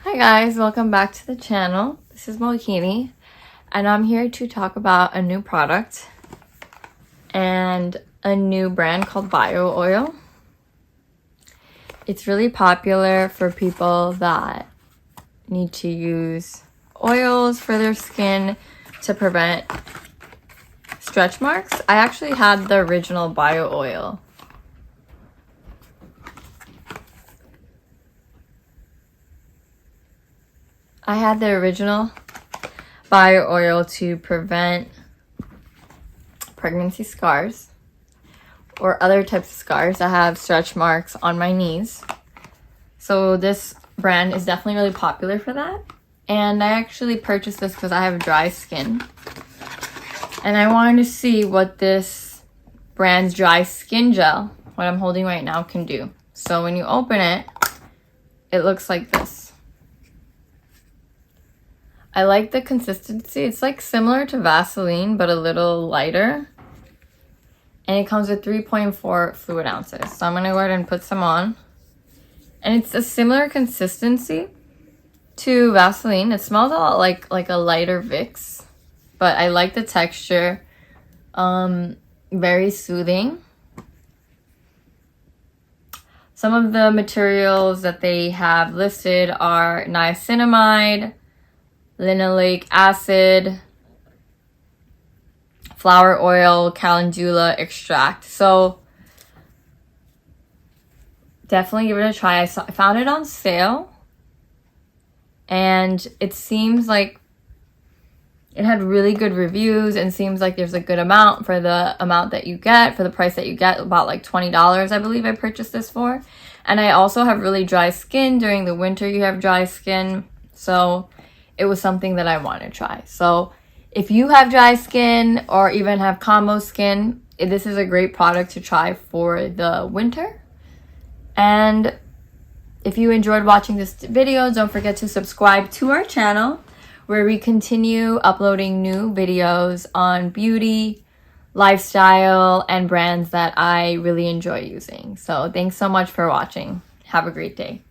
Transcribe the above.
Hi guys, welcome back to the channel. This is Mohikini and I'm here to talk about a new product and a new brand called Bio Oil. It's really popular for people that need to use oils for their skin to prevent stretch marks. I actually had the original Bio Oil. I had the original Bio Oil to prevent pregnancy scars or other types of scars. I have stretch marks on my knees. So this brand is definitely really popular for that. And I actually purchased this because I have dry skin. And I wanted to see what this brand's dry skin gel, what I'm holding right now, can do. So when you open it, it looks like this. I like the consistency. It's like similar to Vaseline, but a little lighter. And it comes with 3.4 fluid ounces. So I'm going to go ahead and put some on. And it's a similar consistency to Vaseline. It smells a lot like a lighter Vicks. But I like the texture. Very soothing. Some of the materials that they have listed are niacinamide, linoleic acid, flower oil, calendula extract. So definitely give it a try. I found it on sale and it seems like it had really good reviews and seems like there's a good amount for the amount that you get, for the price that you get, about like $20 I believe I purchased this for. And I also have really dry skin. During the winter you have dry skin, so it was something that I want to try. So if you have dry skin or even have combo skin, this is a great product to try for the winter. And if you enjoyed watching this video, don't forget to subscribe to our channel where we continue uploading new videos on beauty, lifestyle, and brands that I really enjoy using. So thanks so much for watching. Have a great day.